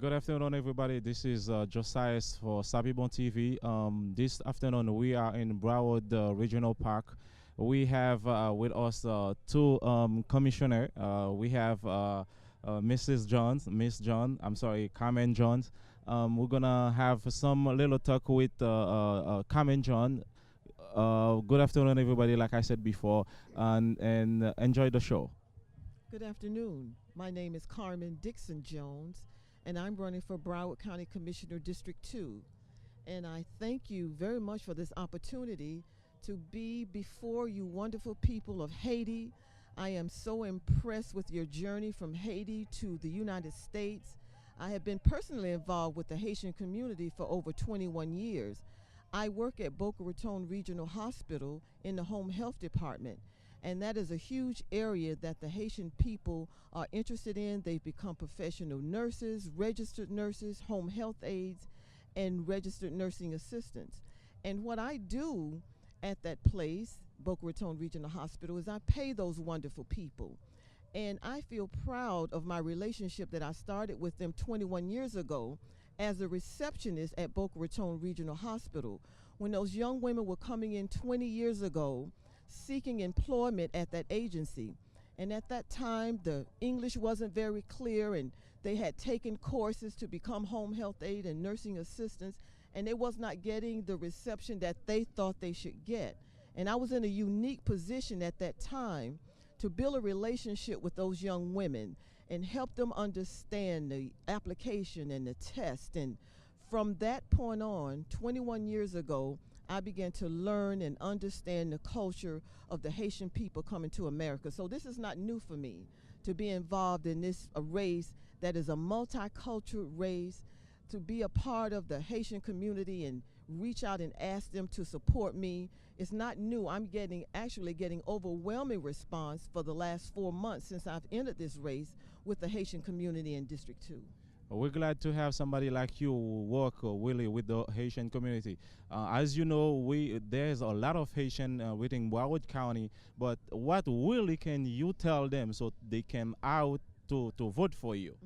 Good afternoon, everybody. This is Josiah for Sapibontv. This afternoon, we are in Broward Regional Park. We have with us two commissioner. We have Mrs. Jones, Miss John. I'm sorry, Carmen Jones. We're gonna have some little talk with Carmen John. Good afternoon, everybody. Like I said before, and enjoy the show. Good afternoon. My name is Carmen Dixe Jones, and I'm running for Broward County Commissioner District 2. And I thank you very much for this opportunity to be before you wonderful people of Haiti. I am so impressed with your journey from Haiti to the United States. I have been personally involved with the Haitian community for over 21 years. I work at Boca Raton Regional Hospital in the home health department. And that is a huge area that the Haitian people are interested in. They've become professional nurses, registered nurses, home health aides, and registered nursing assistants. And what I do at that place, Boca Raton Regional Hospital, is I pay those wonderful people. And I feel proud of my relationship that I started with them 21 years ago as a receptionist at Boca Raton Regional Hospital. When those young women were coming in 20 years ago, seeking employment at that agency. And at that time, the English wasn't very clear, and they had taken courses to become home health aide and nursing assistants, and they was not getting the reception that they thought they should get. And I was in a unique position at that time to build a relationship with those young women and help them understand the application and the test. And from that point on, 21 years ago, I began to learn and understand the culture of the Haitian people coming to America. So this is not new for me to be involved in this race that is a multicultural race, to be a part of the Haitian community and reach out and ask them to support me. It's not new. I'm actually getting overwhelming response for the last 4 months since I've entered this race with the Haitian community in District 2. We're glad to have somebody like you work really with the Haitian community. As you know, there's a lot of Haitian within Broward County, but what really can you tell them so they can out to vote for you?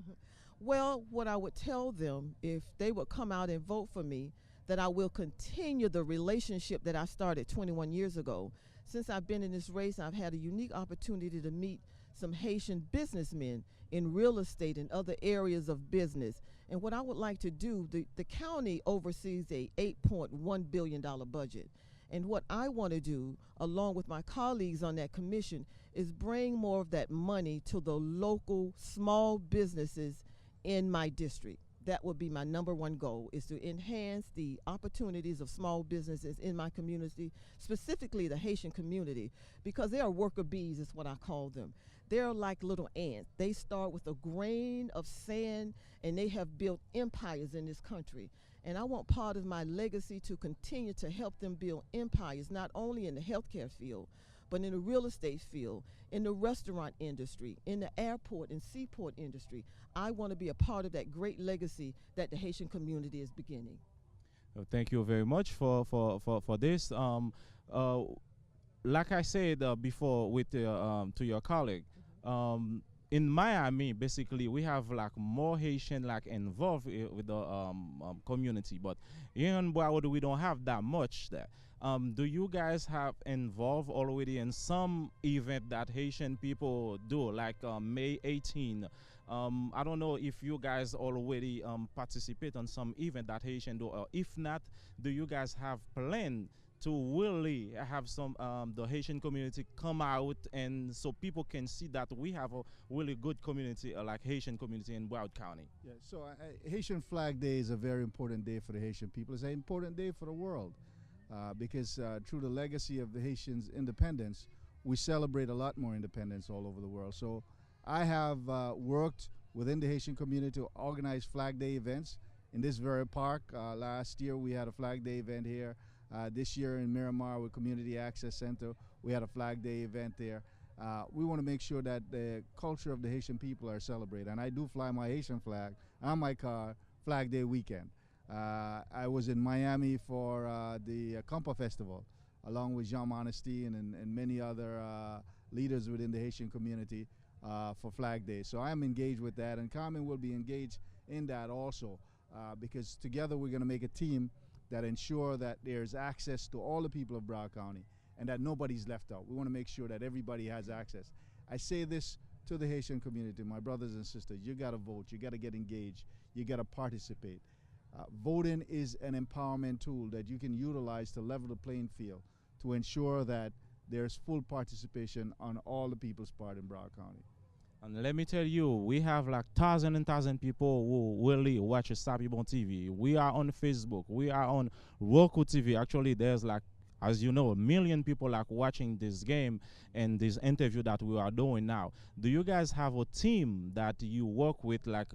Well, what I would tell them, if they would come out and vote for me, that I will continue the relationship that I started 21 years ago. Since I've been in this race, I've had a unique opportunity to meet some Haitian businessmen in real estate and other areas of business. And what I would like to do, the county oversees a $8.1 billion budget. And what I want to do, along with my colleagues on that commission, is bring more of that money to the local small businesses in my district. That would be my number one goal, is to enhance the opportunities of small businesses in my community, specifically the Haitian community, because they are worker bees is what I call them. They're like little ants. They start with a grain of sand, and they have built empires in this country. And I want part of my legacy to continue to help them build empires, not only in the healthcare field, but in the real estate field, in the restaurant industry, in the airport and seaport industry. I want to be a part of that great legacy that the Haitian community is beginning. Thank you very much for this. Like I said before with to your colleague, in Miami, basically, we have like more Haitian like involved with the community, but here in Broward, we don't have that much there. Do you guys have involved already in some event that Haitian people do, like May 18? I don't know if you guys already participate on some event that Haitian do, or if not, do you guys have planned to really have some the Haitian community come out, and so people can see that we have a really good community like Haitian community in Broward County? Yeah, so Haitian Flag Day is a very important day for the Haitian people. It's an important day for the world because through the legacy of the Haitians' independence, we celebrate a lot more independence all over the world. So I have worked within the Haitian community to organize Flag Day events in this very park. Last year we had a Flag Day event here. This year in Miramar with Community Access Center, we had a Flag Day event there. We want to make sure that the culture of the Haitian people are celebrated. And I do fly my Haitian flag on my car Flag Day weekend. I was in Miami for the Compa Festival, along with Jean Monesty and many other leaders within the Haitian community for Flag Day. So I'm engaged with that, and Carmen will be engaged in that also, because together we're going to make a team that ensure that there's access to all the people of Broward County and that nobody's left out. We want to make sure that everybody has access. I say this to the Haitian community, my brothers and sisters, you got to vote, you got to get engaged, you got to participate. Voting is an empowerment tool that you can utilize to level the playing field to ensure that there's full participation on all the people's part in Broward County. And let me tell you, we have like thousands and thousands of people who really watch Sapibontv. We are on Facebook. We are on Roku TV. Actually, there's like, as you know, 1 million people like watching this game and this interview that we are doing now. Do you guys have a team that you work with, like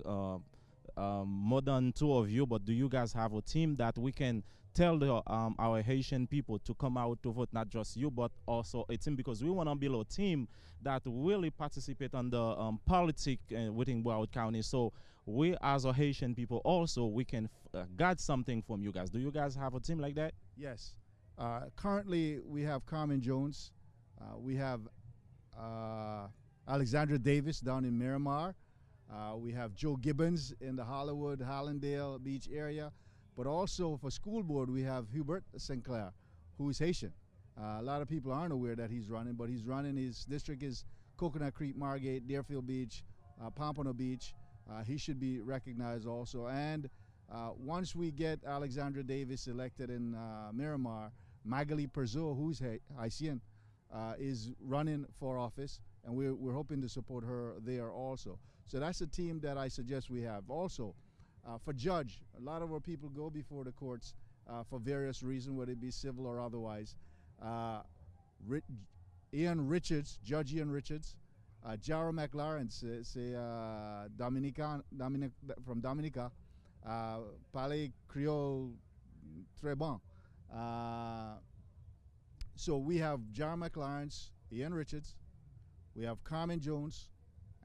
more than 2 of you, but do you guys have a team that we can tell our Haitian people to come out to vote, not just you, but also a team, because we want to build a team that really participate on the politics within Broward County. So we as a Haitian people also, we can get something from you guys. Do you guys have a team like that? Yes. Currently, we have Carmen Jones. We have Alexandra Davis down in Miramar. We have Joe Gibbons in the Hollywood, Hallandale Beach area. But also for school board, we have Hubert Sinclair, who is Haitian. A lot of people aren't aware that he's running, but he's running. His district is Coconut Creek, Margate, Deerfield Beach, Pompano Beach. He should be recognized also. And once we get Alexandra Davis elected in Miramar, Magali Perzo, who's Haitian, is running for office, and we're hoping to support her there also. So that's a team that I suggest we have. Also, for judge, a lot of our people go before the courts for various reasons, whether it be civil or otherwise. Ian Richards, Judge Ian Richards, Jara McLaren, from Dominica, Palais Creole Très Bon. So we have Jara McLaren, Ian Richards, we have Carmen Jones,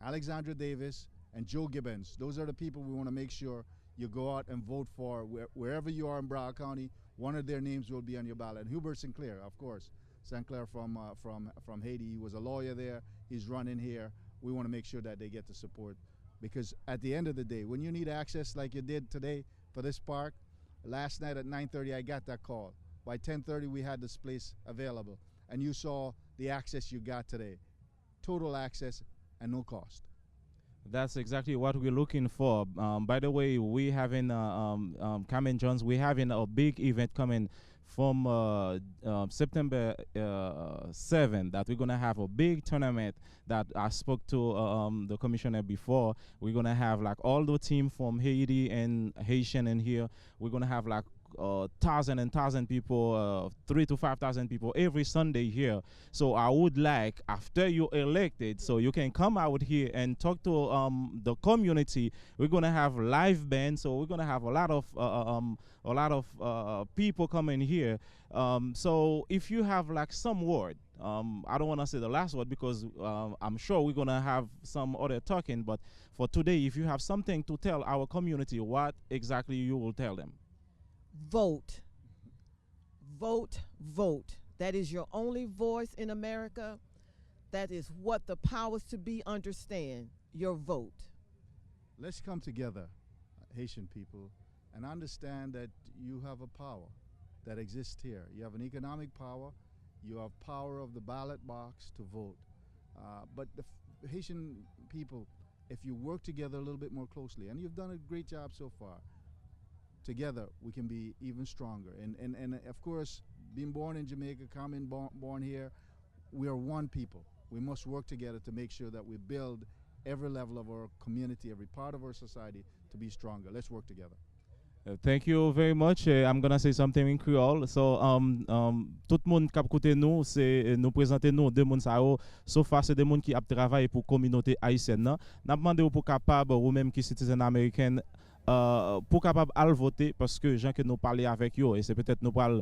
Alexandra Davis, and Joe Gibbons. Those are the people we want to make sure you go out and vote for. Wherever you are in Broward County, one of their names will be on your ballot. And Hubert Sinclair, of course. Sinclair from Haiti. He was a lawyer there. He's running here. We want to make sure that they get the support, because at the end of the day, when you need access like you did today for this park, last night at 9:30 I got that call. By 10:30 we had this place available, and you saw the access you got today. Total access and no cost. That's exactly what we're looking for. By the way, we having Carmen Jones. We having a big event coming from September 7th. That we're gonna have a big tournament. That I spoke to the commissioner before. We're gonna have like all the team from Haiti and Haitian in here. We're gonna have like 1,000 people, 3,000 to 5,000 people every Sunday here. So I would like, after you elected, so you can come out here and talk to the community. We're gonna have live band, so we're gonna have a lot of people coming here. So if you have like some word, I don't want to say the last word because I'm sure we're gonna have some other talking. But for today, if you have something to tell our community, what exactly you will tell them? Vote. Vote, vote. That is your only voice in America. That is what the powers to be understand, your vote. Let's come together, Haitian people, and understand that you have a power that exists here. You have an economic power. You have power of the ballot box to vote. But the Haitian people, if you work together a little bit more closely, and you've done a great job so far, together we can be even stronger. And of course, being born in Jamaica, Carmen born here, we are one people. We must work together to make sure that we build every level of our community, every part of our society to be stronger. Let's work together. Thank you very much. I'm gonna say something in Creole. So, tout le monde qui a écouté nous, c'est nous présenter nous deux monde ça. So far, c'est des monde qui a travaillé pour communauté haïtienne. N'a demandé pour capable ou même qui citoyen américain pour capable al voter parce que gens que nous parler avec eux et c'est peut-être nous parler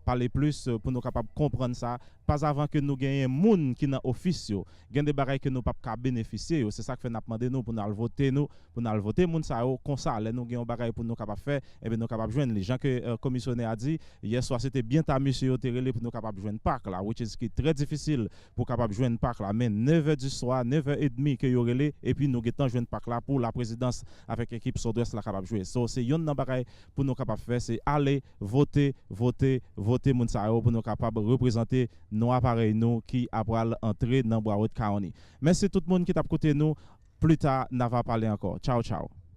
parler plus pour nous capable comprendre ça pas avant que nous gagnions monde qui dans office yo gagne des bagages que nous pas ka bénéficier c'est ça que fait n'a demandé nous pour nous voter monde ça comme ça là nous gagnons bagages pour nous capable faire et bien nous capable joindre les gens que commissionnaire a dit hier soir c'était bien ta monsieur pour nous capable joindre parc là which is qui est très difficile pour capable joindre parc là mais 9h du soir 9h30 que yo relé et puis nous gagnons joindre parc là pour la présidence avec équipe Sud-Ouest la capable jouer so c'est yon nan bagay pour nous capable faire c'est aller voter moun sa yo pour nous capable représenter nos appareils nous qui après entrer dans Broward County merci tout le monde qui t'a côté nous plus tard n'a va parler encore ciao